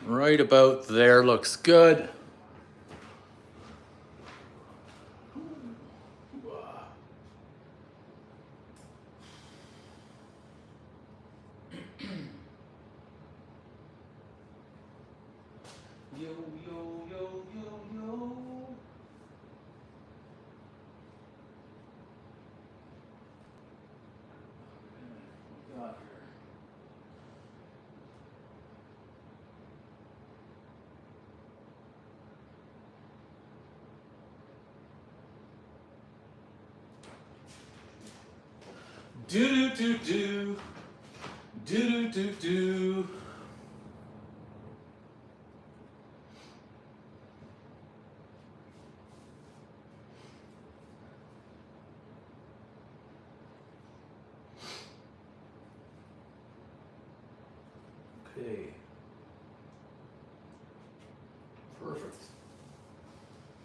Right about there looks good. Yo, yo, yo, yo, yo. What we got here? Do do do do. Do do do do. Okay. Perfect.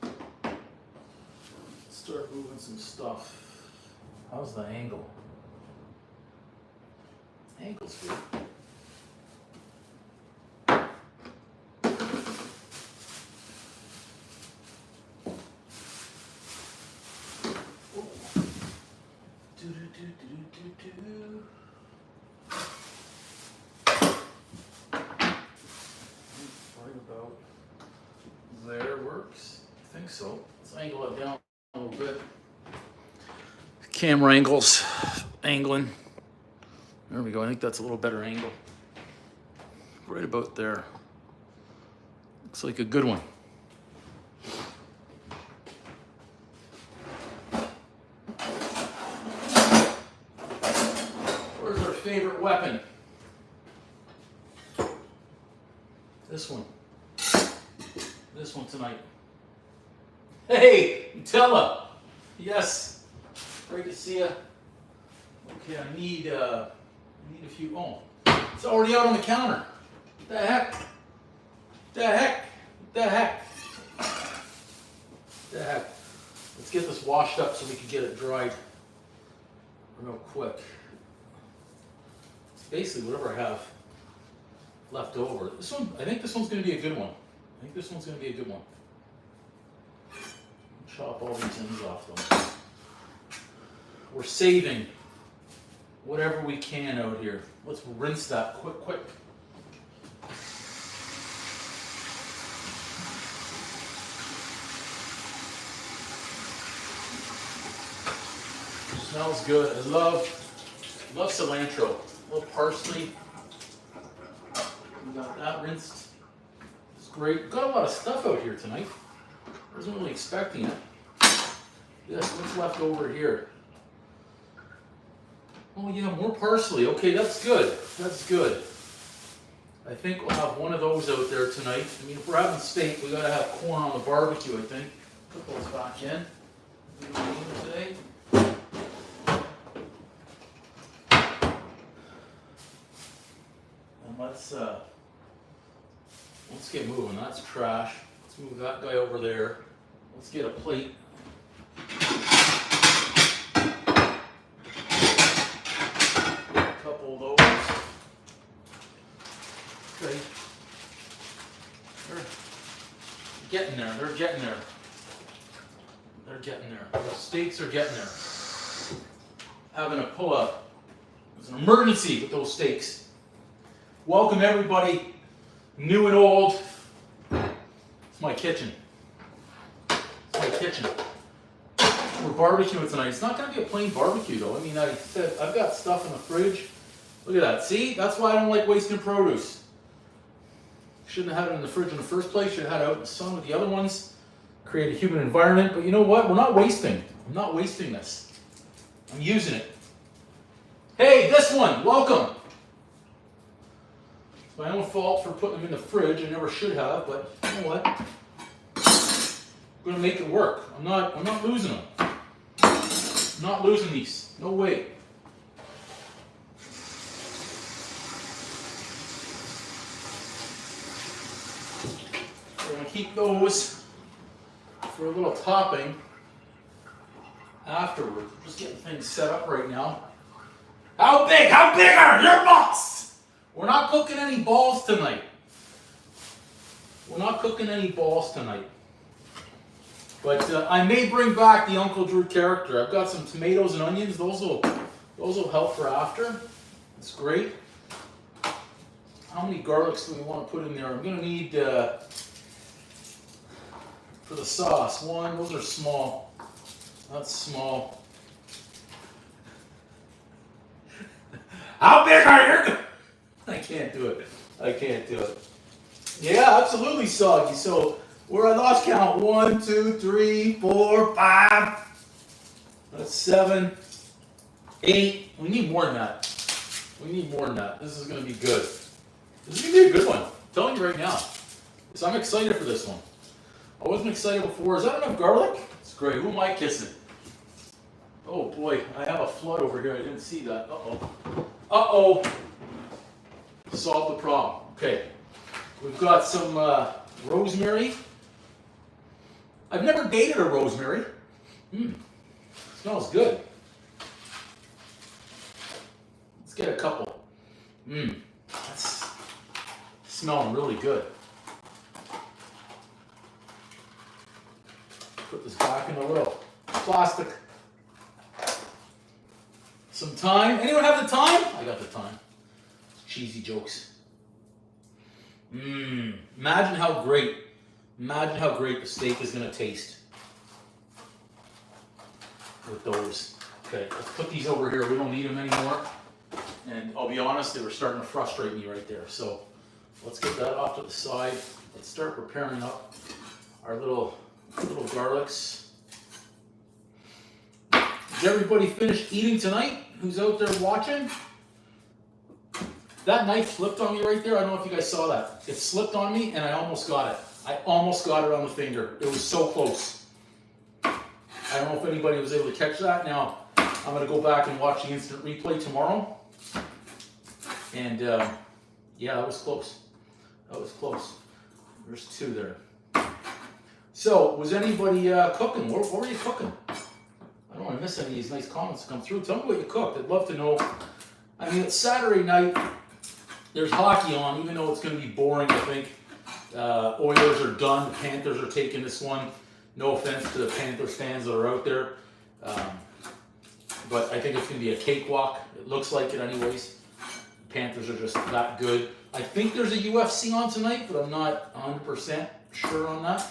Let's start moving some stuff. How's the angle? Angle's good. Do do do do do do. Right about there works. I think so. Let's angle it down a little bit. Camera angles, angling. There we go. I think that's a little better angle. Right about there. Looks like a good one. Where's our favorite weapon? This one. This one tonight. Hey, Nutella. Yes. Great to see you. Okay, I need a few. Oh, it's already out on the counter. What the heck? What the heck? What the heck? What the heck? Let's get this washed up so we can get it dried real quick. Basically, whatever I have left over. This one, I think this one's going to be a good one. I think this one's going to be a good one. Chop all these ends off though. We're saving whatever we can out here. Let's rinse that quick. Smells good. I love cilantro. A little parsley. We got that rinsed. It's great. We've got a lot of stuff out here tonight. Wasn't really expecting it. Yes, what's left over here? Oh yeah, more parsley. Okay, that's good. That's good. I think we'll have one of those out there tonight. I mean, if we're having steak, we gotta have corn on the barbecue, I think. Put those back in. Today. And let's get moving. That's trash. Let's move that guy over there. Let's get a plate. A couple of those. Okay. They're getting there. They're getting there. They're getting there. The steaks are getting there. Having a pull-up. It's an emergency with those steaks. Welcome everybody, new and old. It's my kitchen. It's my kitchen. We're barbecuing tonight. It's not going to be a plain barbecue though. I mean, I said I've got stuff in the fridge. Look at that. See? That's why I don't like wasting produce. Shouldn't have had it in the fridge in the first place. Should have had it out in the sun with the other ones. Create a human environment. But you know what? We're not wasting. I'm not wasting this. I'm using it. Hey, this one. Welcome. It's my own fault for putting them in the fridge. I never should have, but you know what? I'm going to make it work. I'm not losing them. I'm not losing these. No way. We're going to keep those for a little topping afterwards. We're just getting things set up right now. How big are your balls? We're not cooking any balls tonight. We're not cooking any balls tonight. But I may bring back the Uncle Drew character. I've got some tomatoes and onions. Those will help for after. It's great. How many garlics do we want to put in there? I'm going to need, for the sauce, one. Those are small. That's small. How big are you? I can't do it. I can't do it. Yeah, absolutely soggy. So I lost count. 1, 2, 3, 4, 5. That's 7, 8. We need more than that. We need more than that. This is going to be good. This is going to be a good one. I'm telling you right now. So I'm excited for this one. I wasn't excited before. Is that enough garlic? It's great. Who am I kissing? Oh boy, I have a flood over here. I didn't see that. Uh-oh. Uh-oh. Solved the problem. Okay. We've got some rosemary. I've never dated a rosemary. Smells good. Let's get a couple. That's smelling really good. Put this back in the little plastic. Some thyme. Anyone have the thyme? I got the thyme. Cheesy jokes. Imagine how great the steak is going to taste with those. Okay, let's put these over here. We don't need them anymore. And I'll be honest, they were starting to frustrate me right there. So let's get that off to the side. Let's start preparing up our little garlics. Did everybody finish eating tonight? Who's out there watching? That knife slipped on me right there. I don't know if you guys saw that. It slipped on me and I almost got it. I almost got it on the finger. It was so close. I don't know if anybody was able to catch that. Now, I'm going to go back and watch the instant replay tomorrow. And yeah, that was close. That was close. There's 2 there. So, was anybody cooking? What were you cooking? I don't want to miss any of these nice comments that come through. Tell me what you cooked. I'd love to know. I mean, it's Saturday night. There's hockey on, even though it's going to be boring, I think. Oilers are done. The Panthers are taking this one. No offense to the Panthers fans that are out there. But I think it's going to be a cakewalk. It looks like it anyways. The Panthers are just that good. I think there's a UFC on tonight, but I'm not 100% sure on that.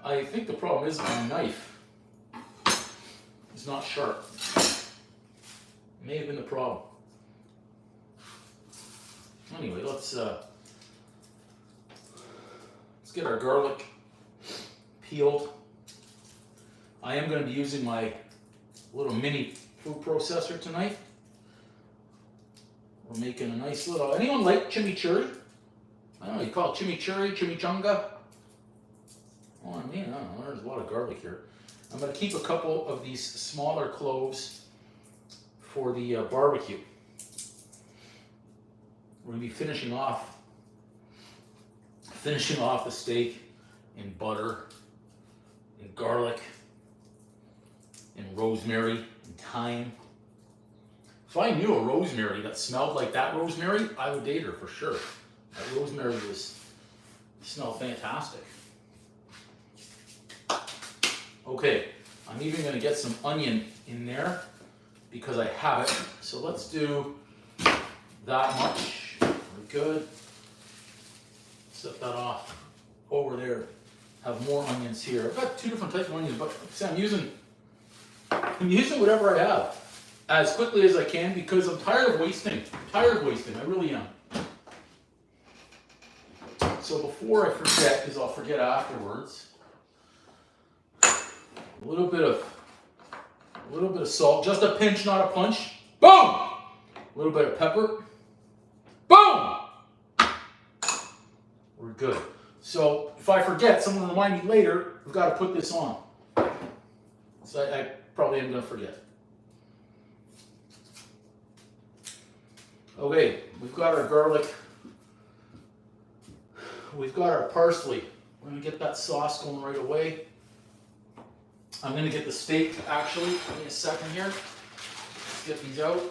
I think the problem is my knife is not sharp. May have been the problem. Anyway, let's get our garlic peeled. I am going to be using my little mini food processor tonight. We're making a nice little. Anyone like chimichurri? I don't know. You call it chimichurri, chimichanga. Oh, I mean, I don't know. There's a lot of garlic here. I'm going to keep a couple of these smaller cloves for the barbecue. We're going to be finishing off the steak in butter, in garlic, in rosemary, and thyme. If I knew a rosemary that smelled like that rosemary, I would date her for sure. That rosemary smelled fantastic. Okay, I'm even going to get some onion in there because I have it. So let's do that much. We're good. Set that off over there. Have more onions here. I've got 2 different types of onions, but I'm using whatever I have as quickly as I can because I'm tired of wasting. I really am. So before I forget, because I'll forget afterwards, a little bit of salt, just a pinch, not a punch. Boom! A little bit of pepper. Boom! We're good. So if I forget, someone remind me later, we've got to put this on. So I probably am going to forget. Okay, we've got our garlic. We've got our parsley. We're going to get that sauce going right away. I'm going to get the steak, actually. Give me a second here. Let's get these out.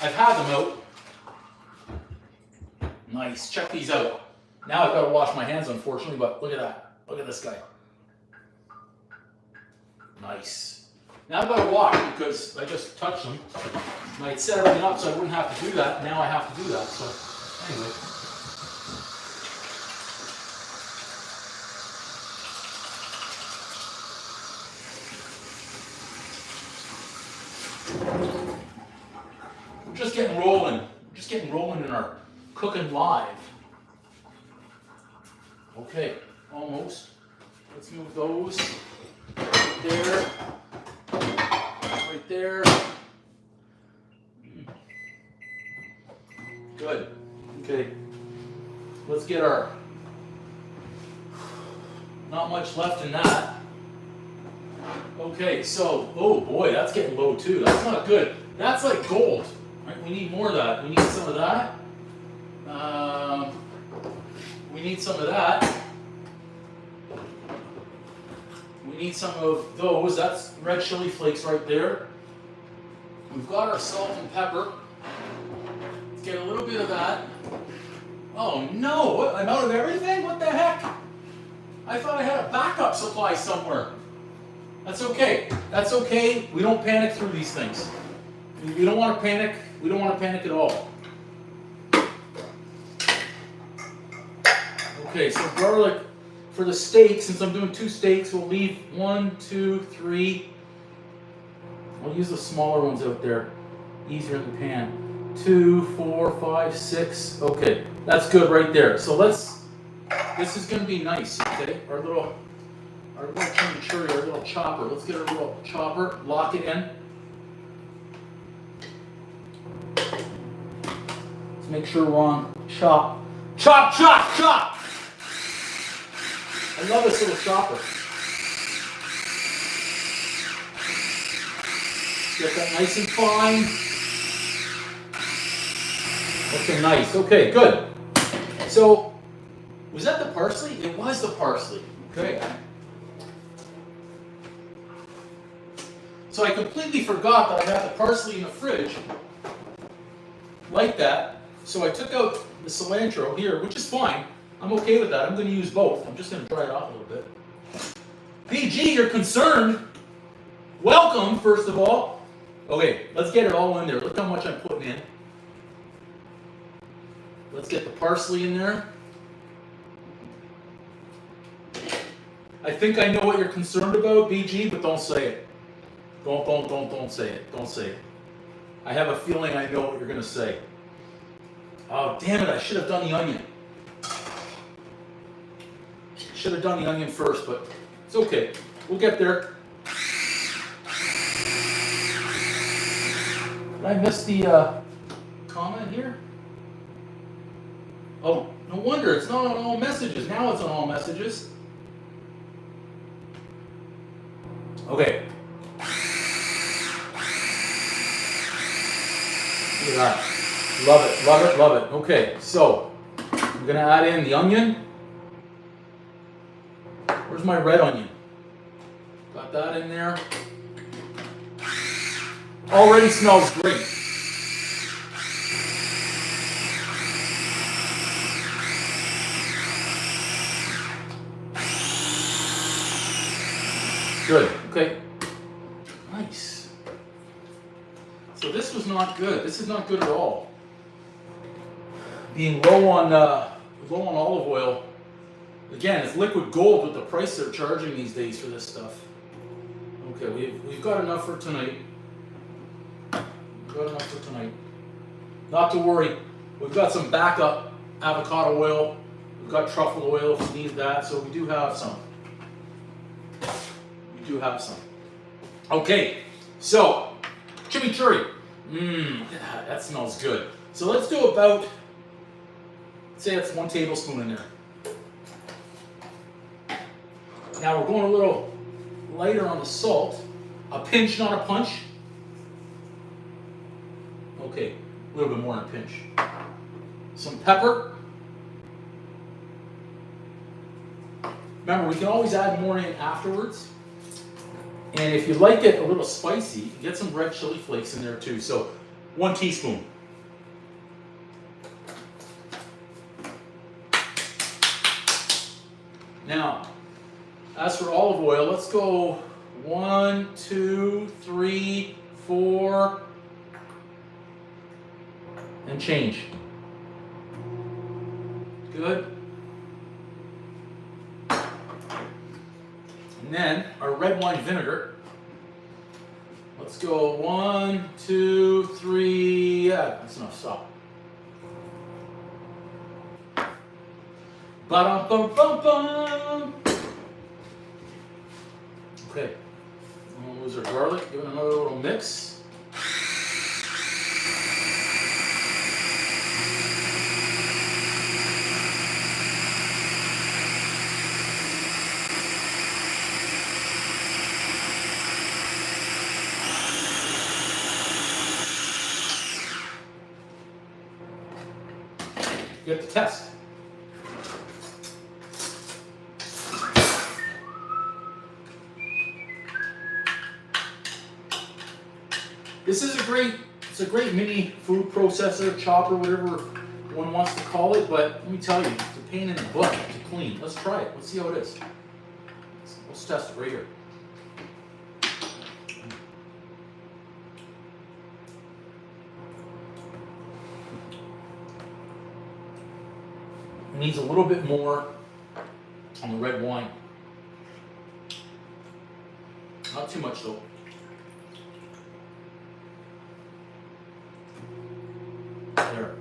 I've had them out. I'm Nice. Check these out. Now I've got to wash my hands, unfortunately, but look at that. Look at this guy. Nice. Now I've got to wash because I just touched them. And I'd set everything up so I wouldn't have to do that. Now I have to do that. So anyway. We're just getting rolling. We're just getting rolling in our cooking live. Okay, almost. Let's move those. Right there. Right there. Good. Okay. Let's get our... Not much left in that. Okay, so, oh boy, that's getting low too. That's not good. That's like gold. Right? We need more of that. We need some of that. We need some of that. We need some of those. That's red chili flakes right there. We've got our salt and pepper. Let's get a little bit of that. Oh no, what? I'm out of everything? What the heck? I thought I had a backup supply somewhere. That's okay. That's okay. We don't panic through these things. We don't want to panic. We don't want to panic at all. Okay, so garlic for the steak, since I'm doing 2 steaks, we'll leave 1, 2, 3. I'll use the smaller ones out there. Easier in the pan. 2, 4, 5, 6. Okay, that's good right there. So this is going to be nice, okay? Our little chimichurri, our little chopper. Let's get our little chopper, lock it in. Let's make sure we're on chop. Chop, chop, chop! I love this little chopper. Get that nice and fine. Okay, nice. Okay, good. So, was that the parsley? It was the parsley. Okay. So I completely forgot that I had the parsley in the fridge. Like that. So I took out the cilantro here, which is fine. I'm okay with that. I'm going to use both. I'm just going to dry it off a little bit. BG, you're concerned. Welcome, first of all. Okay, let's get it all in there. Look how much I'm putting in. Let's get the parsley in there. I think I know what you're concerned about, BG, but don't say it. Don't say it. Don't say it. I have a feeling I know what you're going to say. Oh, damn it, I should have done the onion. Should have done the onion first, but it's okay. We'll get there. Did I miss the comment here? Oh, no wonder. It's not on all messages. Now it's on all messages. Okay. Look at that. Love it, love it, love it. Okay, so I'm going to add in the onion. Where's my red onion? Got that in there. Already smells great. Good, okay. Nice. So this was not good. This is not good at all. Being low on olive oil. Again, it's liquid gold with the price they're charging these days for this stuff. Okay, we've got enough for tonight. We've got enough for tonight. Not to worry, we've got some backup avocado oil. We've got truffle oil if we need that, so we do have some. We do have some. Okay, so chimichurri. That smells good. So let's do about, say that's 1 tablespoon in there. Now we're going a little lighter on the salt. A pinch, not a punch. Okay, a little bit more than a pinch. Some pepper. Remember, we can always add more in afterwards. And if you like it a little spicy, you can get some red chili flakes in there too. So 1 teaspoon. Now, as for olive oil, let's go 1, 2, 3, 4, and change. Good. And then our red wine vinegar. Let's go 1, 2, 3. Yeah, that's enough. Stop. Ba-dum-bum-bum-bum. Okay. We'll lose our garlic. Give it another little mix. Get the test. This is it's a great mini food processor, chopper, whatever one wants to call it, but let me tell you, it's a pain in the butt to clean. Let's try it. Let's see how it is. Let's test it right here. It needs a little bit more on the red wine. Not too much though. There.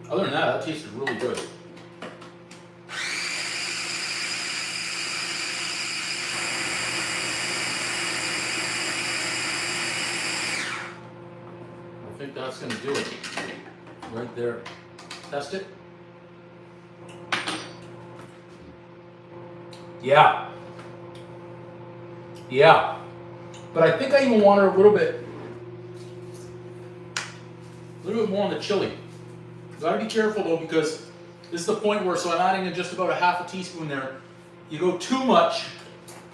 Other than that tasted really good. I think that's going to do it. Right there. Test it. Yeah. Yeah. But I think I even want her a little bit more on the chili. Gotta be careful though, because this is the point where, so I'm adding in just about a half a teaspoon there. You go too much,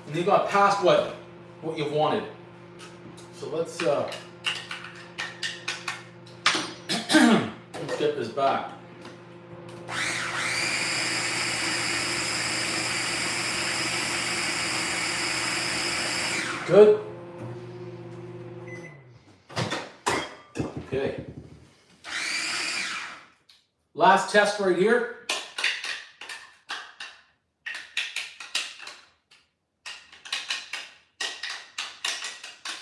and you got past what you've wanted. So let's let's get this back. Good. Okay. Last test right here.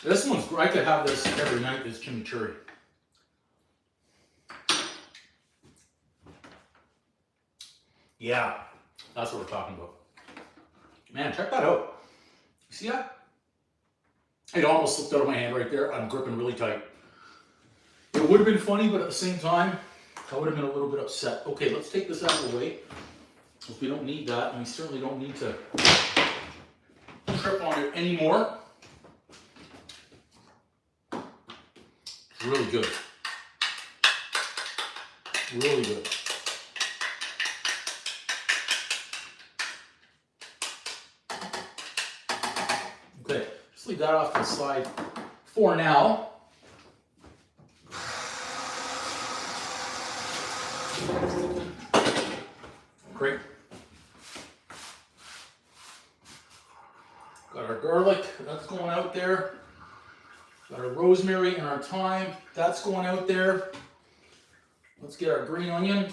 This one's, I could have this every night, this chimichurri. Yeah, that's what we're talking about. Man, check that out. You see that? It almost slipped out of my hand right there. I'm gripping really tight. It would have been funny, but at the same time, I would have been a little bit upset. Okay, let's take this out of the way. If we don't need that, and we certainly don't need to trip on it anymore. It's really good. Really good. Okay, let's leave that off to the side for now. Great. Got our garlic, that's going out there. Got our rosemary and our thyme, that's going out there. Let's get our green onion.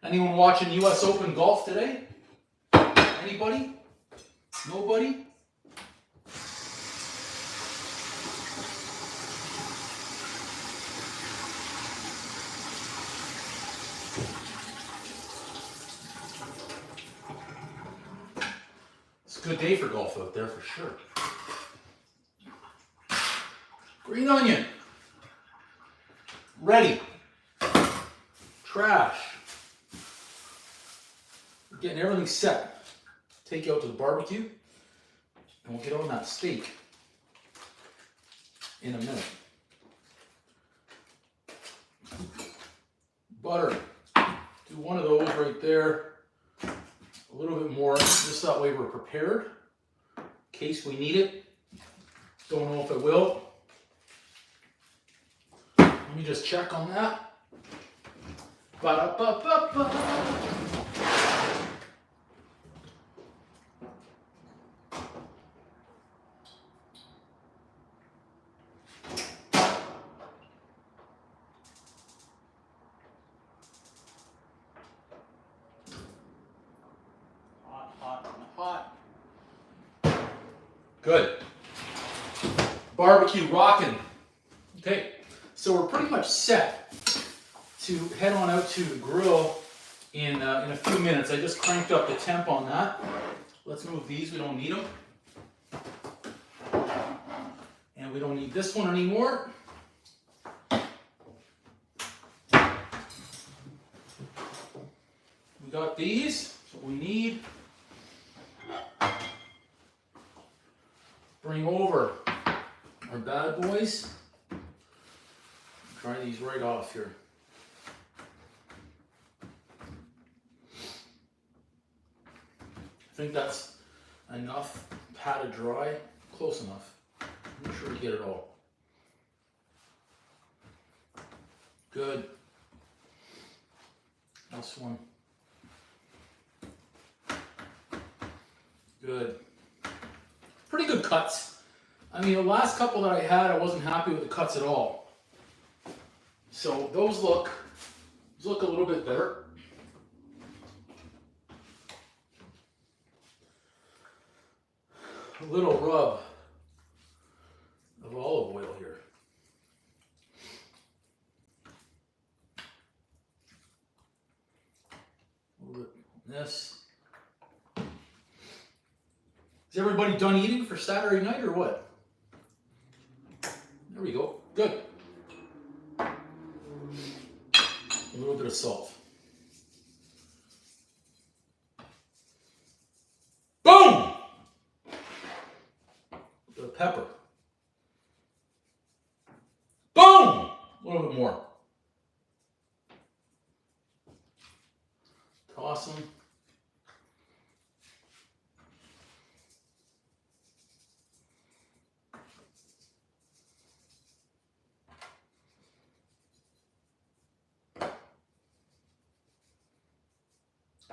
Anyone watching US Open golf today? Anybody? Nobody? It's a good day for golf out there for sure. Green onion. Ready. Trash. Getting everything set. Take you out to the barbecue, and we'll get on that steak in a minute. there. A little bit more, just that way we're prepared in case we need it. Don't know if it will. Let me just check on that. Ba-da-ba-ba-ba. Hot. Good. Barbecue rocking. Okay, so we're pretty much set to head on out to the grill in a few minutes. I just cranked up the temp on that. Let's move these, we don't need them. And we don't need this one anymore. We got these, that's what we need. Bring over our bad boys. Try these right off here. I think that's enough pat it dry, close enough. I'm sure to get it all. Good. This one. Good. Pretty good cuts. I mean, the last couple that I had, I wasn't happy with the cuts at all. So those look a little bit better. A little rub of olive oil here. A little bit of this. Is everybody done eating for Saturday night or what? There we go. Good. A little bit of salt. Boom! A bit of pepper. Boom! A little bit more. Toss them.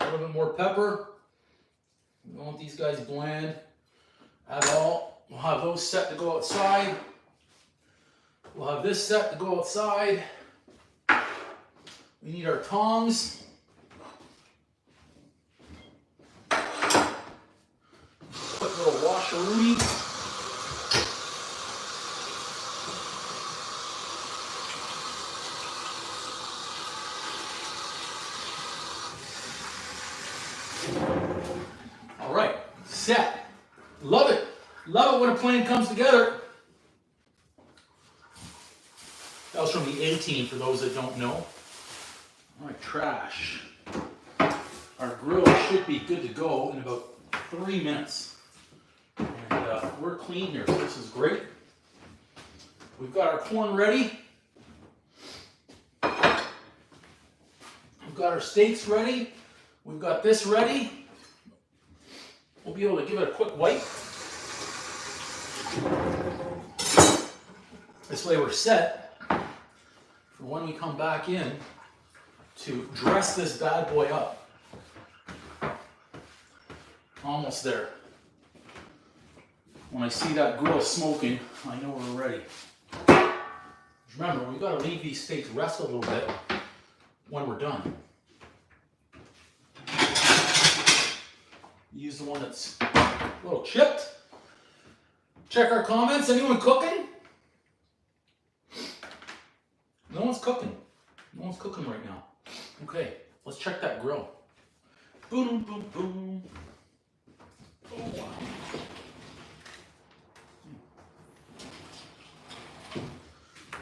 A little bit more pepper. We don't want these guys bland at all. We'll have those set to go outside. We'll have this set to go outside. We need our tongs. Quick little washeroonie. All right, set. Love it. Love it when a plan comes together. That was from the A-Team for those that don't know. All right, trash. Our grill should be good to go in about 3 minutes. And we're clean here, so this is great. We've got our corn ready. We've got our steaks ready. We've got this ready. We'll be able to give it a quick wipe. This way we're set for when we come back in to dress this bad boy up. Almost there. When I see that grill smoking, I know we're ready. Remember, we've got to leave these steaks rest a little bit when we're done. Use the one that's a little chipped. Check our comments. Anyone cooking? No one's cooking. No one's cooking right now. Okay, let's check that grill. Boom, boom, boom. Oh, wow.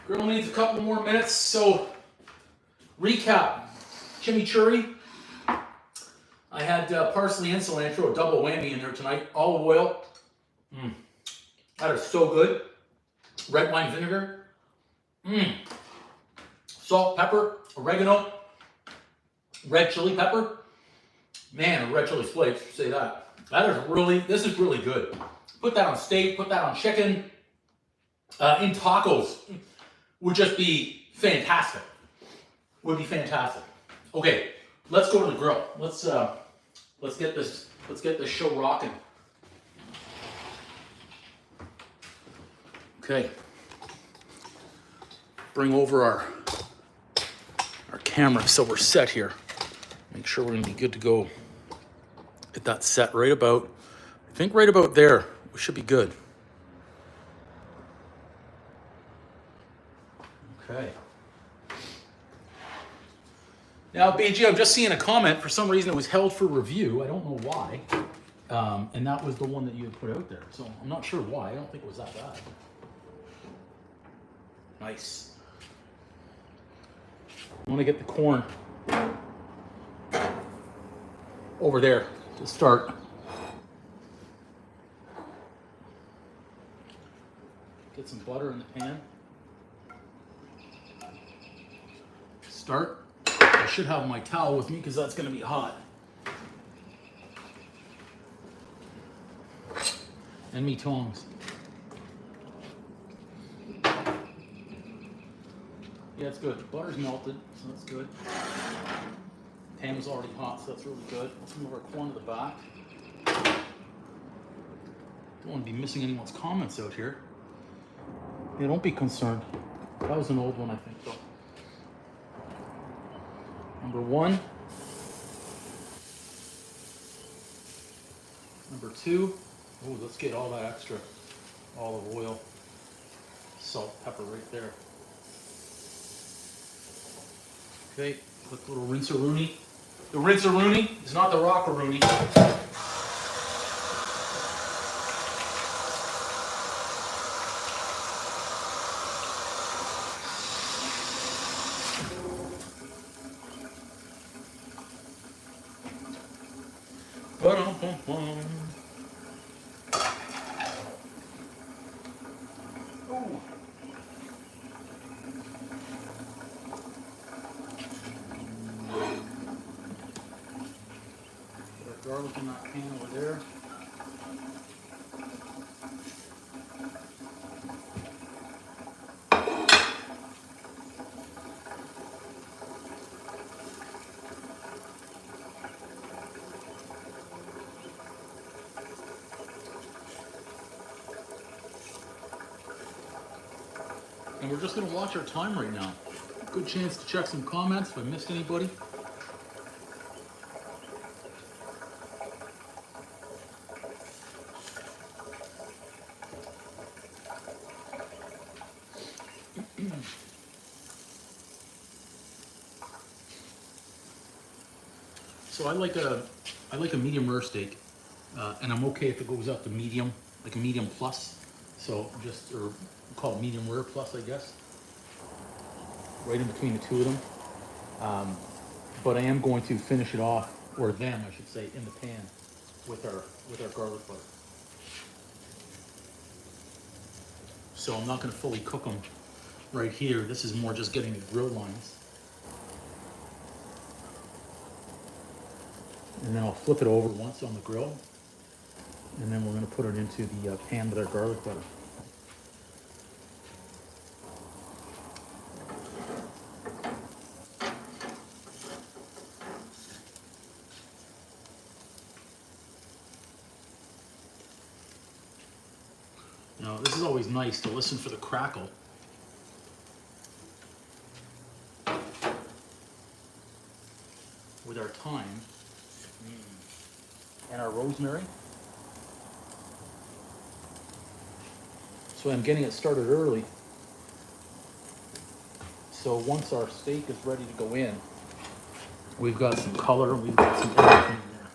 Grill needs a couple more minutes, so recap. Chimichurri. I had parsley and cilantro, a double whammy in there tonight. Olive oil. That is so good. Red wine vinegar. Salt, pepper, oregano, red chili pepper. Man, a red chili flakes, say that. This is really good. Put that on steak, put that on chicken. In tacos would just be fantastic. Would be fantastic. Okay, let's go to the grill. Let's get this show rocking. Okay. Bring over our camera so we're set here. Make sure we're gonna be good to go. Get that set right about, I think right about there. We should be good. Okay. Now, BG, I'm just seeing a comment. For some reason, it was held for review. I don't know why. And that was the one that you had put out there. So I'm not sure why. I don't think it was that bad. Nice. I want to get the corn over there to start. Get some butter in the pan. Start. I should have my towel with me because that's going to be hot. And me tongs. Yeah, it's good. Butter's melted, so that's good. Pan was already hot, so that's really good. Let's move our corn to the back. Don't want to be missing anyone's comments out here. Yeah, don't be concerned. That was an old one, I think, though. Number 1. Number 2. Oh, let's get all that extra olive oil, salt, pepper right there. Okay, quick little rinse-a-rooney. The rinse-a-rooney is not the rock-a-rooney. Ba-dum-bum-bum. Ooh. Put our garlic in that pan over there. And we're just going to watch our time right now. Good chance to check some comments if I missed anybody. So I like a medium rare steak, and I'm okay if it goes up to medium, like a medium plus. So just, or call it medium rare plus, I guess. Right in between the two of them. But I am going to finish it off, or them, I should say, in the pan with our garlic butter. So I'm not going to fully cook them right here. This is more just getting the grill lines. And then I'll flip it over once on the grill. And then we're going to put it into the pan with our garlic butter. Now, this is always nice to listen for the crackle. With our thyme and our rosemary. So I'm getting it started early. So once our steak is ready to go in, we've got some color, we've got some everything in there.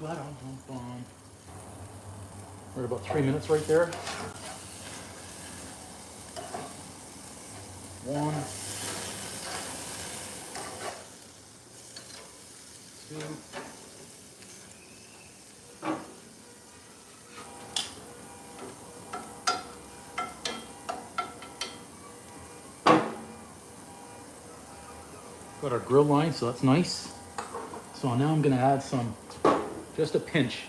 Ba-dum-bum-bum. We're at about 3 minutes right there. 1, 2. Got our grill line, so that's nice. So So now I'm gonna add just a pinch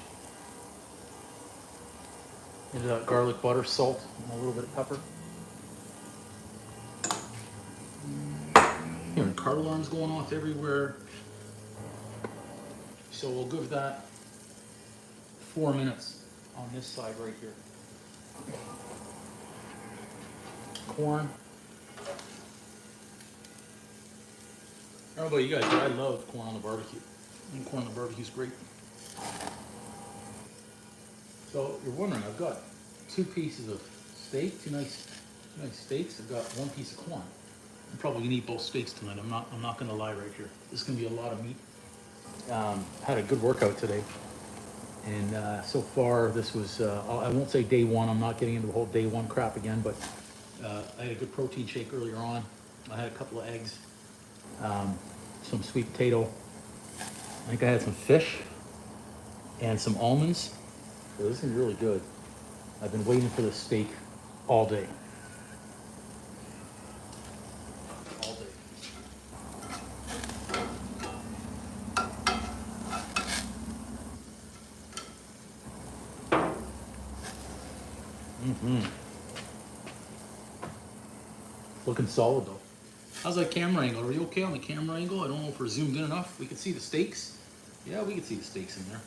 into that garlic butter, salt, and a little bit of pepper. Hearing car alarms going off everywhere. So we'll give that 4 minutes on this side right here. Corn. I don't know about you guys, but I love corn on the barbecue. I think corn on the barbecue is great. So you're wondering, I've got 2 pieces of steak, two nice steaks. I've got 1 piece of corn. I'm probably gonna eat both steaks tonight. I'm not gonna lie right here. This is gonna be a lot of meat. Had a good workout today, and so far this was I won't say day 1. I'm not getting into the whole day 1 crap again, but I had a good protein shake earlier on. I had a couple of eggs, some sweet potato. I think I had some fish and some almonds. So this is really good. I've been waiting for this steak all day. All day. Looking solid though. How's that camera angle? Are we okay on the camera angle? I don't know if we're zoomed in enough. We can see the steaks. Yeah, we can see the steaks in there.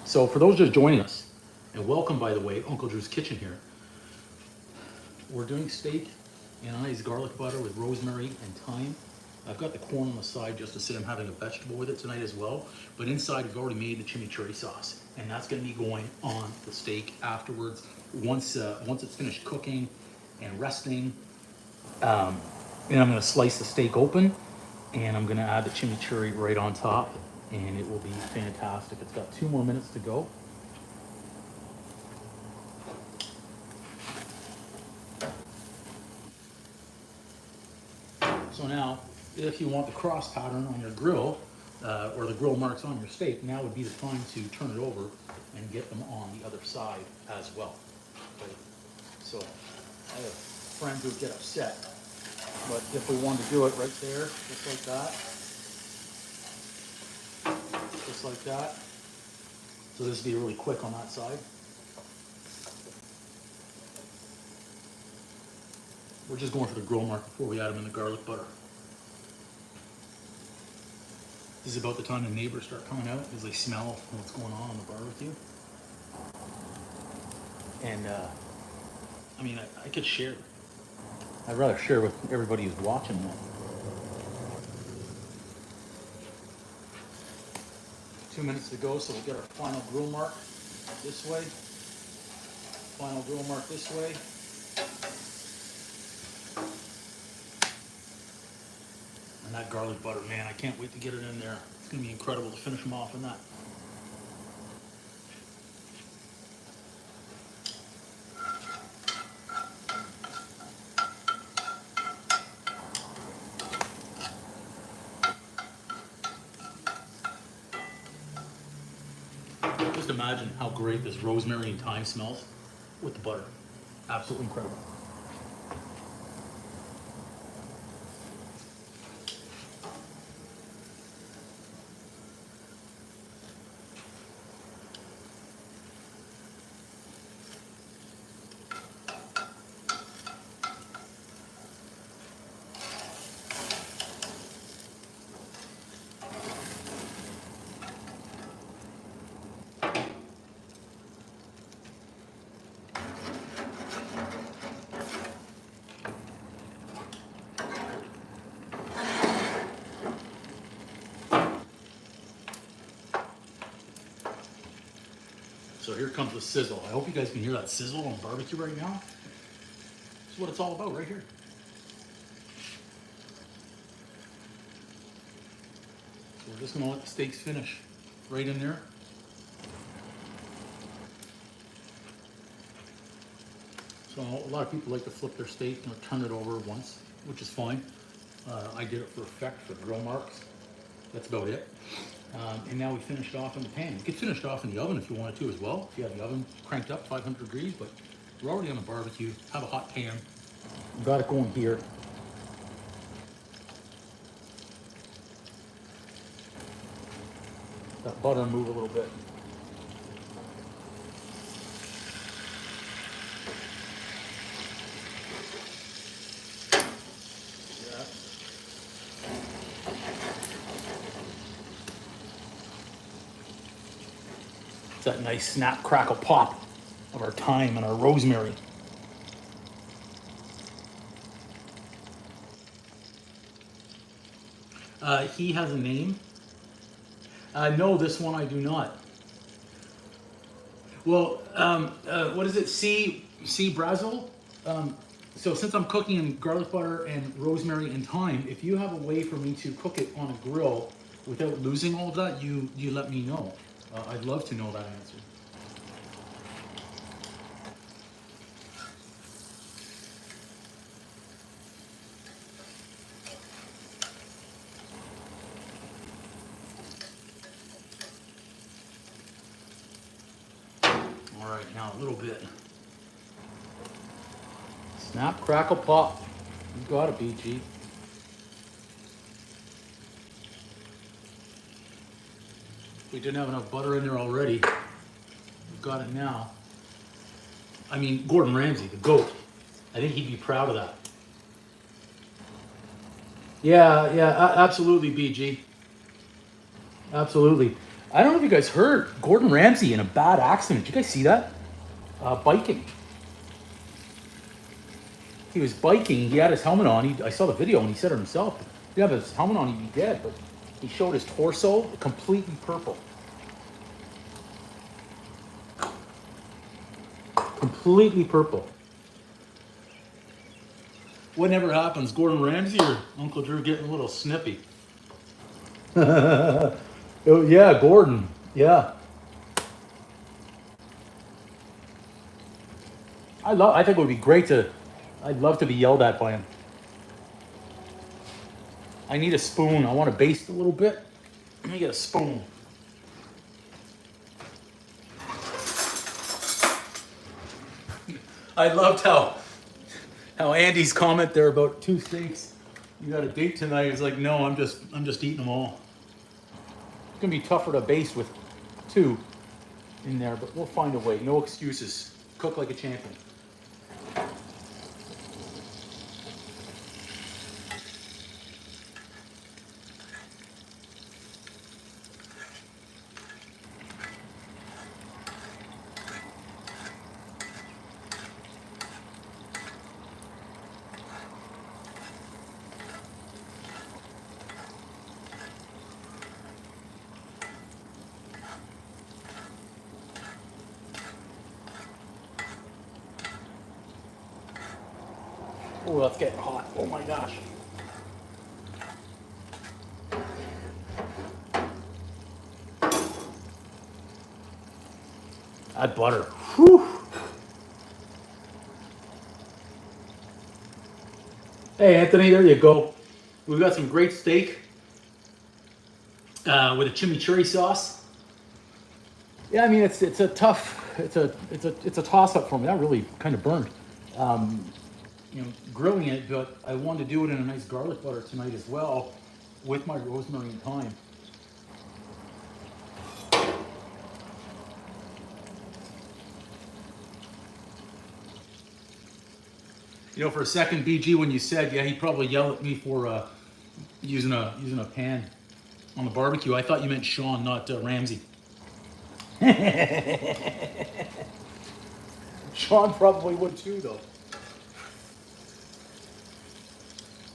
So for those just joining us, and welcome by the way, Uncle Drew's Kitchen here. We're doing steak in nice garlic butter with rosemary and thyme. I've got the corn on the side just to say I'm having a vegetable with it tonight as well. But inside we've already made the chimichurri sauce, and that's going to be going on the steak afterwards. Once it's finished cooking and resting, and I'm going to slice the steak open, and I'm going to add the chimichurri right on top, and it will be fantastic. It's got 2 more minutes to go. So now, if you want the cross pattern on your grill, or the grill marks on your steak, now would be the time to turn it over and get them on the other side as well. Okay. So I have friends who get upset, but if we want to do it right there, just like that, just like that. So this will be really quick on that side. We're just going for the grill mark before we add them in the garlic butter. This is about the time the neighbors start coming out because they smell what's going on the barbecue. And I mean, I could share. I'd rather share with everybody who's watching that. 2 minutes to go, so we'll get our final grill mark this way. Final grill mark this way. And that garlic butter, man, I can't wait to get it in there. It's gonna be incredible to finish them off in that. Just imagine how great this rosemary and thyme smells with the butter. Absolutely incredible. So here comes the sizzle. I hope you guys can hear that sizzle on barbecue right now. This is what it's all about right here. So we're just gonna let the steaks finish right in there. So a lot of people like to flip their steak and turn it over once, which is fine. I did it for effect, for grill marks. That's about it. And now we finished off in the pan. You could finish it off in the oven if you wanted to as well. If you have the oven cranked up 500 degrees, but we're already on the barbecue. Have a hot pan. We've got it going here. That butter move a little bit. Yeah. It's that nice snap, crackle, pop of our thyme and our rosemary. He has a name. No, this one I do not. Well, what is it? C Brazil. So since I'm cooking in garlic butter and rosemary and thyme, if you have a way for me to cook it on a grill without losing all of that, you let me know. I'd love to know that answer. All right, now a little bit. Snap, crackle, pop. You got it, BG. We didn't have enough butter in there already. We've got it now. I mean, Gordon Ramsay, the GOAT. I think he'd be proud of that. Yeah, absolutely, BG. Absolutely. I don't know if you guys heard Gordon Ramsay in a bad accident. Did you guys see that? Biking. He was biking. He had his helmet on. I saw the video and he said it himself. If you have his helmet on, he'd be dead. But he showed his torso completely purple. Completely purple. Whatever happens, Gordon Ramsay or Uncle Drew getting a little snippy? Oh, yeah, Gordon. Yeah. I think it would be great to. I'd love to be yelled at by him. I need a spoon. I want to baste a little bit. Let me get a spoon. I loved how Andy's comment there about 2 steaks. You got a date tonight. He's like, no, I'm just eating them all. It's gonna be tougher to baste with 2 in there, but we'll find a way. No excuses. Cook like a champion. Oh, that's getting hot. Oh my gosh. Add butter. Whew. Hey, Anthony, there you go. We've got some great steak with a chimichurri sauce. Yeah, I mean it's a tough, it's a toss up for me. That really kind of burned. Grilling it, but I wanted to do it in a nice garlic butter tonight as well with my rosemary and thyme. For a second, BG, when you said, yeah, he'd probably yell at me for using a pan on the barbecue. I thought you meant Sean, not Ramsay. Sean probably would too, though.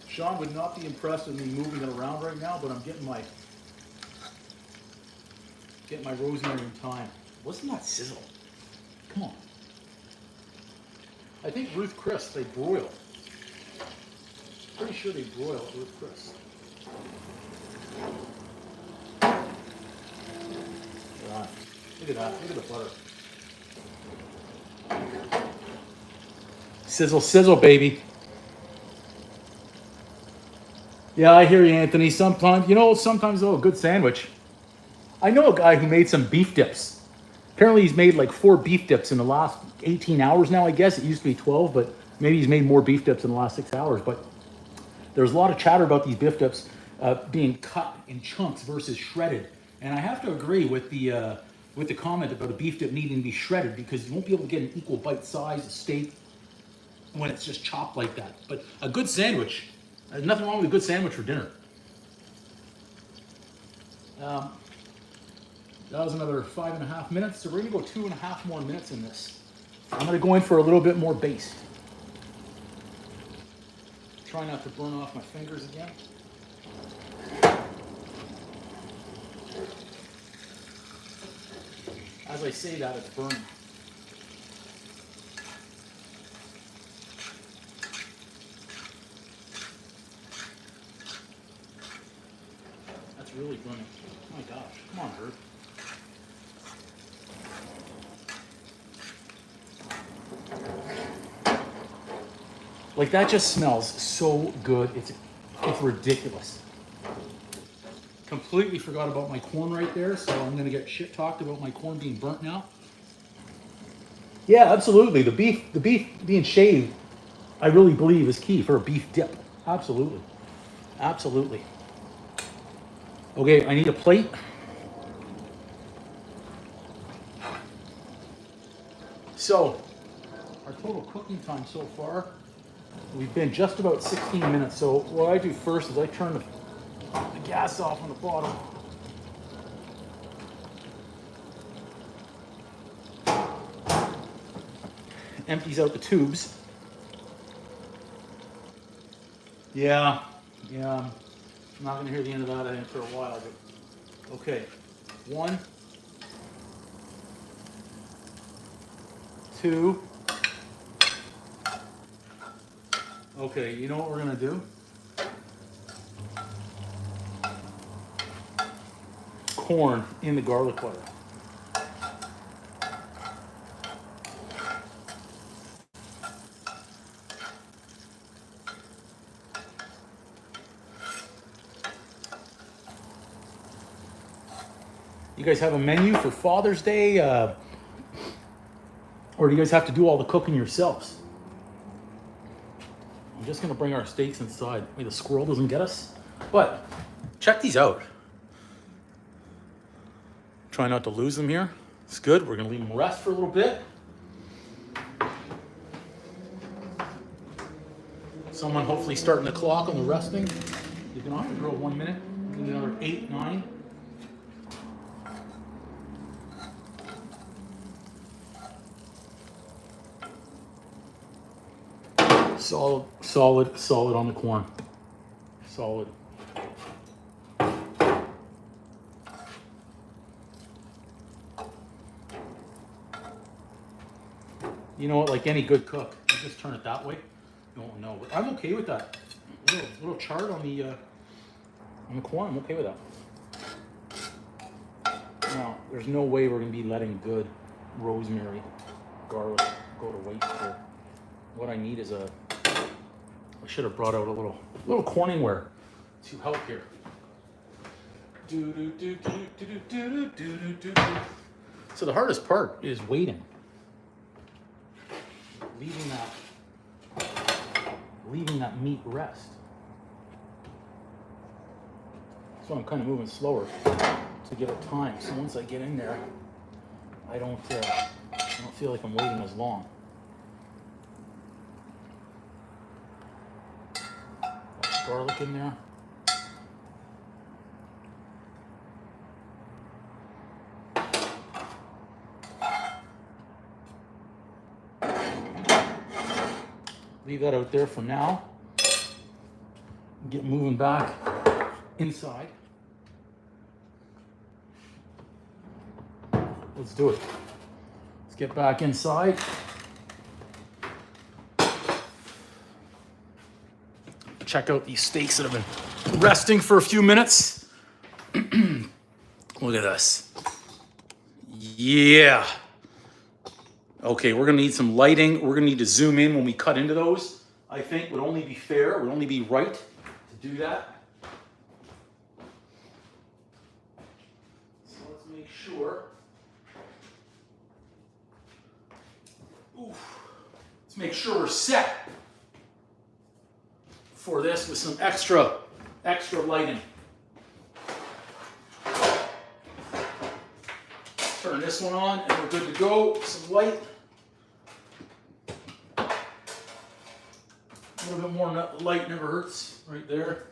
Sean would not be impressed with me moving it around right now, but I'm getting my rosemary and thyme. Wasn't that sizzle? Come on. I think Ruth Chris, they broil. Pretty sure they broil at Ruth Chris. Look at that. Look at the butter. Sizzle, sizzle, baby. Yeah, I hear you, Anthony. Sometimes, a good sandwich. I know a guy who made some beef dips. Apparently he's made like 4 beef dips in the last 18 hours now, I guess. It used to be 12, but maybe he's made more beef dips in the last 6 hours. But there's a lot of chatter about these beef dips being cut in chunks versus shredded. And I have to agree with the comment about a beef dip needing to be shredded, because you won't be able to get an equal bite size steak when it's just chopped like that. But a good sandwich, there's nothing wrong with a good sandwich for dinner. That was another 5.5 minutes, so we're gonna go 2.5 more minutes in this. I'm gonna go in for a little bit more baste. Try not to burn off my fingers again. As I say that, it's burning. That's really burning. Oh my gosh, come on, Herb. Like, that just smells so good. It's ridiculous. Completely forgot about my corn right there, so I'm gonna get shit talked about my corn being burnt now. Yeah, absolutely. The beef being shaved, I really believe is key for a beef dip. Absolutely. Absolutely. Okay, I need a plate. So, our total cooking time so far, we've been just about 16 minutes. So what I do first is I turn the gas off on the bottom. Empties out the tubes. Yeah, I'm not gonna hear the end of that, I think, for a while, but okay. 1, 2. Okay, you know what we're gonna do? Corn in the garlic butter. You guys have a menu for Father's Day? Or do you guys have to do all the cooking yourselves? I'm just gonna bring our steaks inside. Maybe the squirrel doesn't get us. But check these out. Try not to lose them here. It's good. We're gonna leave them rest for a little bit. Someone hopefully starting the clock on the resting. You can off the grill 1 minute. Maybe another 8, 9. Solid on the corn. Solid. You know what, like any good cook, you just turn it that way. You won't know. But I'm okay with that. A little chard on the corn, I'm okay with that. Now, there's no way we're gonna be letting good rosemary, garlic go to waste here. What I need is I should have brought out a little Corningware to help here. So the hardest part is waiting. Leaving that meat rest. So I'm kind of moving slower to give it time. So once I get in there, I don't feel like I'm waiting as long. Garlic in there. Leave that out there for now. Get moving back inside. Let's do it. Let's get back inside. Check out these steaks that have been resting for a few minutes. Look at this. Yeah. Okay, we're gonna need some lighting. We're gonna need to zoom in when we cut into those. I think would only be fair, would only be right to do that. So let's make sure. Let's make sure we're set for this with some extra lighting. this one on and we're good to go. Some light. A little bit more light never hurts. Right there.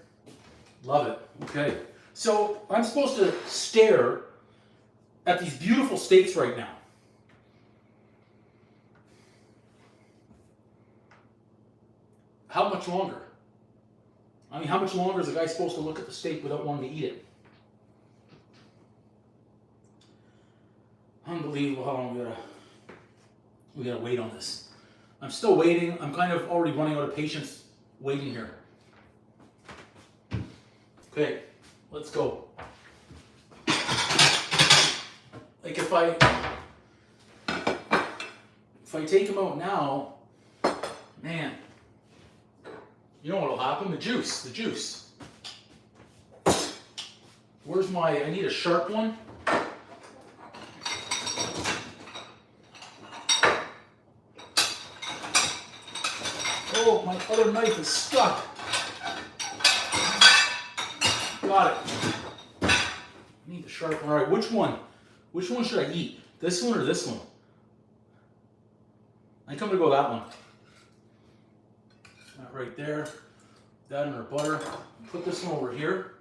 Love it. Okay. So I'm supposed to stare at these beautiful steaks right now. How much longer? I mean, how much longer is a guy supposed to look at the steak without wanting to eat it? Unbelievable how long we gotta wait on this. I'm still waiting. I'm kind of already running out of patience waiting here. Okay, let's go. Like if I take them out now, man, you know what'll happen? The juice. Where's I need a sharp one. Oh, my other knife is stuck. Got it. I need the sharp one. All right, which one? Which one should I eat? This one or this one? I think I'm gonna go that one. That right there. That in our butter. Put this one over here.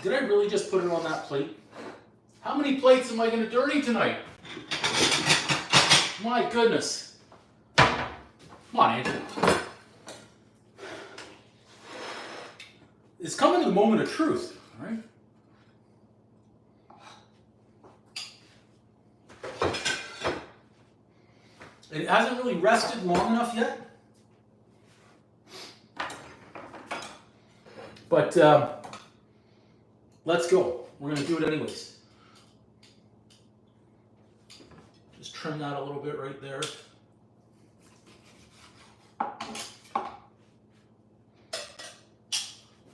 Did I really just put it on that plate? How many plates am I gonna dirty tonight? My goodness. Come on, Andrew. It's coming to the moment of truth, all right? It hasn't really rested long enough yet. But let's go. We're going to do it anyways. Just trim that a little bit right there.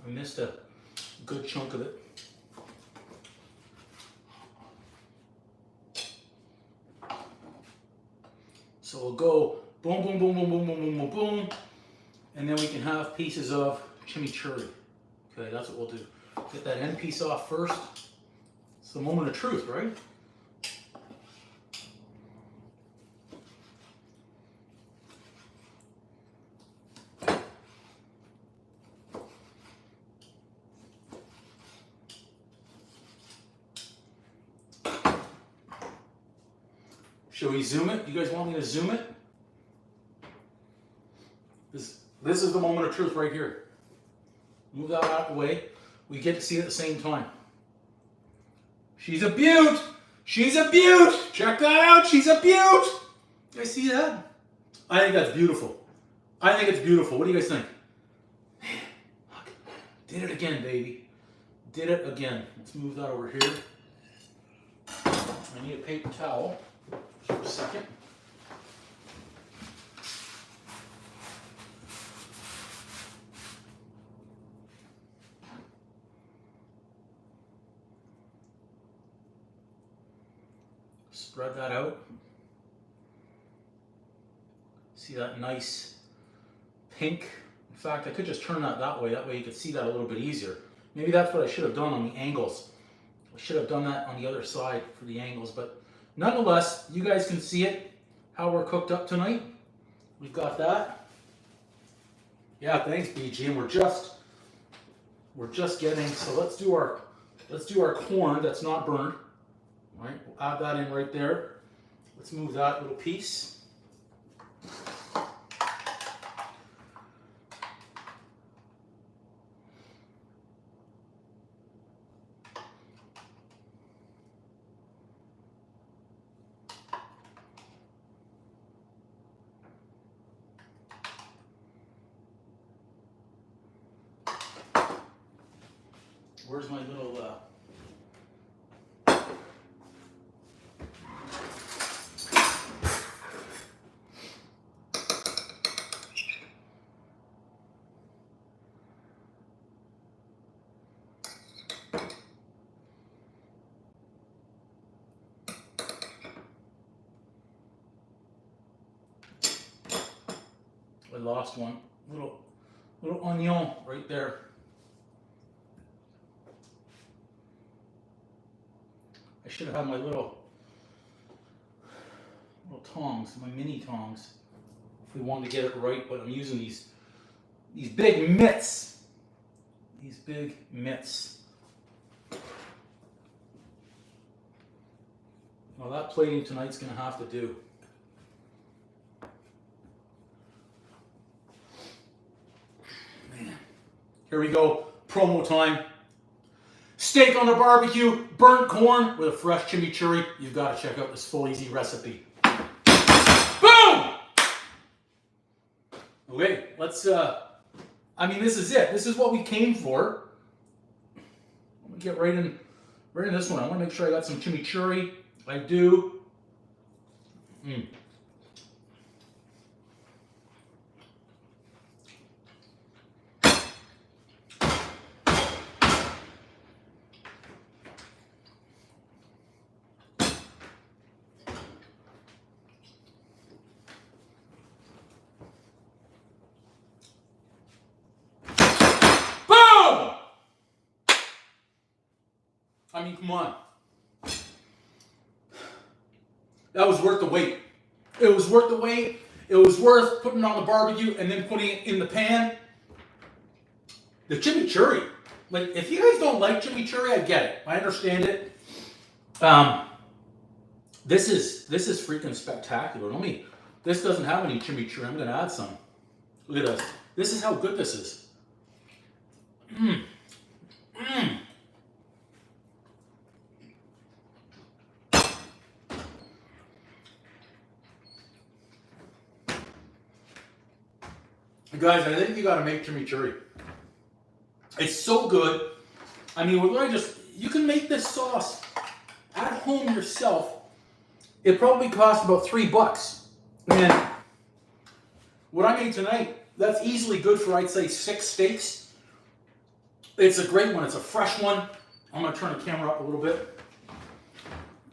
I missed a good chunk of it. So we'll go boom, boom, boom, boom, boom, boom, boom, boom, boom, and then we can have pieces of chimichurri. Okay, that's what we'll do. Get that end piece off first. It's the moment of truth, right? Shall we zoom it? You guys want me to zoom it? This is the moment of truth right here. Move that out of the way. We get to see it at the same time. She's a beaut! She's a beaut! Check that out! She's a beaut! You guys see that? I think that's beautiful. I think it's beautiful. What do you guys think? Man, look. Did it again, baby. Did it again. Let's move that over here. I need a paper towel. For a second. Spread that out. See that nice pink? In fact, I could just turn that way. That way you could see that a little bit easier. Maybe that's what I should have done on the angles. I should have done that on the other side for the angles, but nonetheless, you guys can see it, how we're cooked up tonight. We've got that. Yeah, thanks, BG. And we're just getting, so let's do our corn that's not burned. All right, we'll add that in right there. Let's move that little piece. Where's my little I lost one. Little onion right there. should have had my little tongs, my mini tongs, if we wanted to get it right, but I'm using these big mitts. These big mitts. Well, that plating tonight's gonna have to do. Man. Here we go, promo time. Steak on the barbecue, burnt corn with a fresh chimichurri. You've got to check out this full easy recipe. Boom! Okay, let's, I mean, this is it. This is what we came for. Let me get right in this one. I want to make sure I got some chimichurri. I do. I mean, come on. That was worth the wait. It was worth the wait. It was worth putting it on the barbecue and then putting it in the pan. The chimichurri. Like, if you guys don't like chimichurri, I get it. I understand it. This is freaking spectacular. This doesn't have any chimichurri. I'm gonna add some. Look at this. This is how good this is. Guys, I think you gotta make chimichurri. It's so good. I mean, you can make this sauce at home yourself. It probably costs about $3. And what I made tonight, that's easily good for, I'd say, 6 steaks. It's a great one. It's a fresh one. I'm gonna turn the camera up a little bit.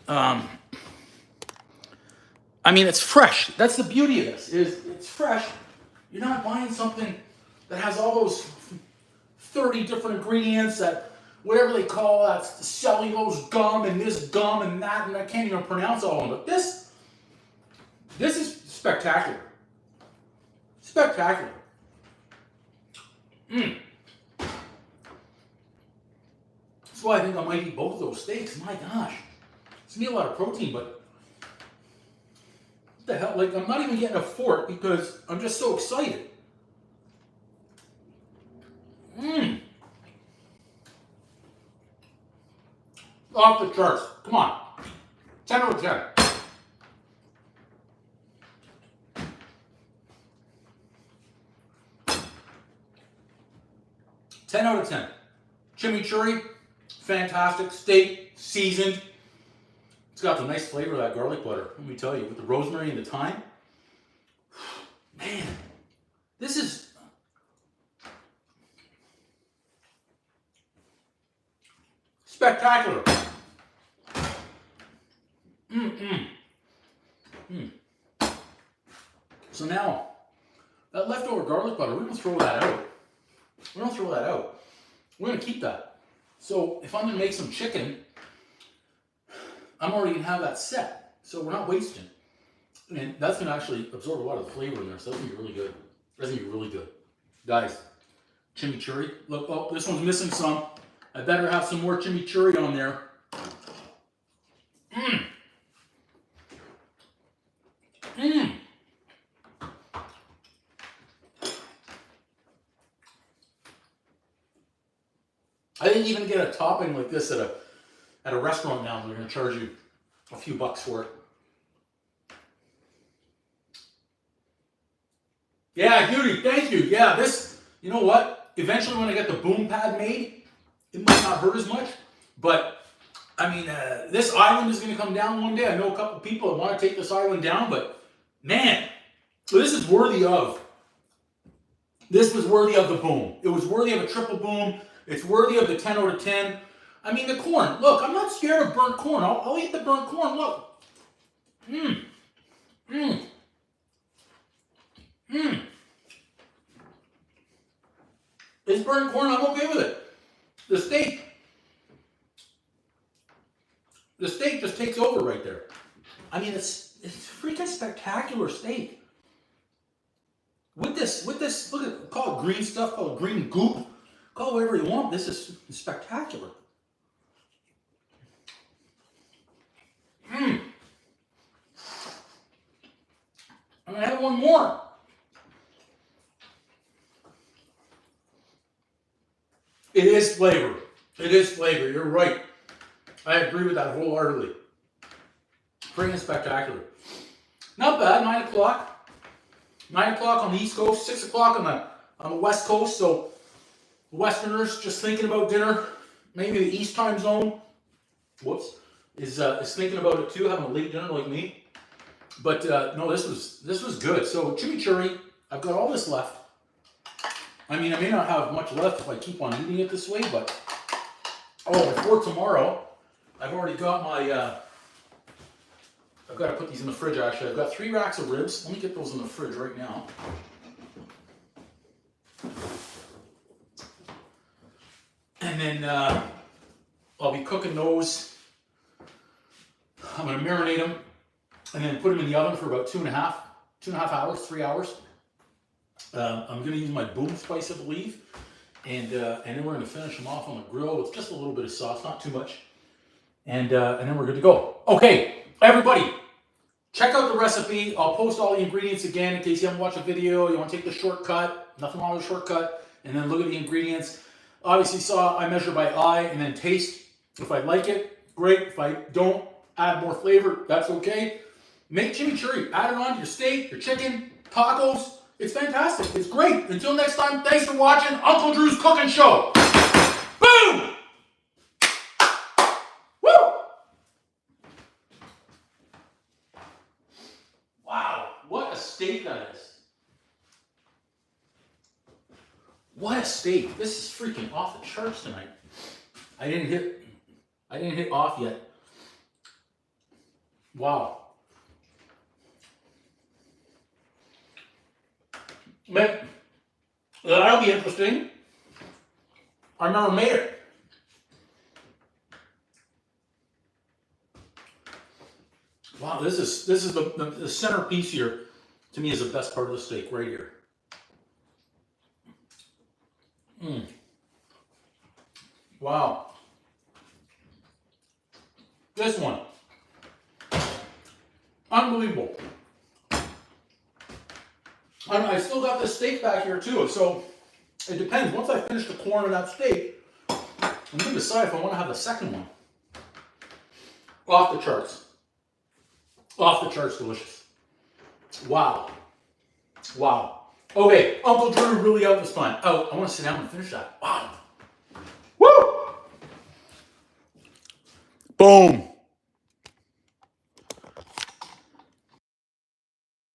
I mean, it's fresh. That's the beauty of this, is it's fresh. You're not buying something that has all those 30 different ingredients, that whatever they call that cellulose gum and this gum and that, and I can't even pronounce all of them. But this is spectacular. Spectacular. That's why I think I might eat both of those steaks. My gosh. It's gonna be a lot of protein, but what the hell? Like, I'm not even getting a fork because I'm just so excited. Off the charts. Come on. 10 out of 10. 10 out of 10. Chimichurri, fantastic. Steak, seasoned. It's got the nice flavor of that garlic butter. Let me tell you, with the rosemary and the thyme. Man, this is spectacular. So now, that leftover garlic butter, we don't throw that out. We don't throw that out. We're going to keep that. So if I'm going to make some chicken, I'm already going to have that set. So we're not wasting. And that's going to actually absorb a lot of the flavor in there. So that's going to be really good. That's going to be really good. Guys, chimichurri. Look, oh, this one's missing some. I better have some more chimichurri on there. I didn't even get a topping like this at a restaurant now. They're going to charge you a few bucks for it. Yeah, Judy, thank you. Yeah, this, you know what? Eventually when I get the boom pad made, it might not hurt as much. But, I mean, this island is going to come down one day. I know a couple people that want to take this island down, but, man, this is worthy of. This was worthy of the boom. It was worthy of a triple boom. It's worthy of the 10 out of 10. I mean, the corn. Look, I'm not scared of burnt corn. I'll eat the burnt corn. Look. It's burnt corn. I'm okay with it. The steak spectacular steak. With this, look at, call it green stuff, call it green goop, call it whatever you want. This is spectacular. I'm gonna have one more. It is flavor. It is flavor. You're right. I agree with that wholeheartedly. Freaking spectacular. Not bad. 9 o'clock. 9 o'clock on the East Coast. 6 o'clock on the West Coast. So Westerners just thinking about dinner. Maybe the East time zone. Whoops. Is thinking about it too, having a late dinner like me. But no, this was good. So chimichurri. I've got all this left. I mean, I may not have much left if I keep on eating it this way, but for tomorrow, I've already got my, I've got to put these in the fridge actually. I've got 3 racks of ribs. Let me get those in the fridge right now. And then I'll be cooking those. I'm going to marinate them and then put them in the oven for about 2.5 hours, 3 hours. I'm going to use my boom spice, I believe, and then we're going to finish them off on the grill with just a little bit of sauce, not too much, and then we're good to go. Okay, everybody, check out the recipe. I'll post all the ingredients again in case you haven't watched the video. You want to take the shortcut, nothing wrong with the shortcut, and then look at the ingredients. Obviously, I measure by eye and then taste. If I like it, great. If I don't, add more flavor, that's okay. Make chimichurri, add it on to your steak, your chicken, tacos. It's fantastic. It's great. Until next time, thanks for watching Uncle Drew's Cooking Show. Boom! Woo! Wow, what a steak that is. What a steak. This is freaking off the charts tonight. I didn't hit off yet. Wow. Man, that'll be interesting. I never made it. Wow, this is the centerpiece here. To me, is the best part of the steak right here. Wow. This one, unbelievable. I still got the steak back here too, so it depends. Once I finish the corn of that steak, I'm going to decide if I want to have the second one. Off the charts. Off the charts delicious. Wow. Wow. Okay, Uncle Drew really out this time. Oh, I want to sit down and finish that. Wow. Woo! Boom.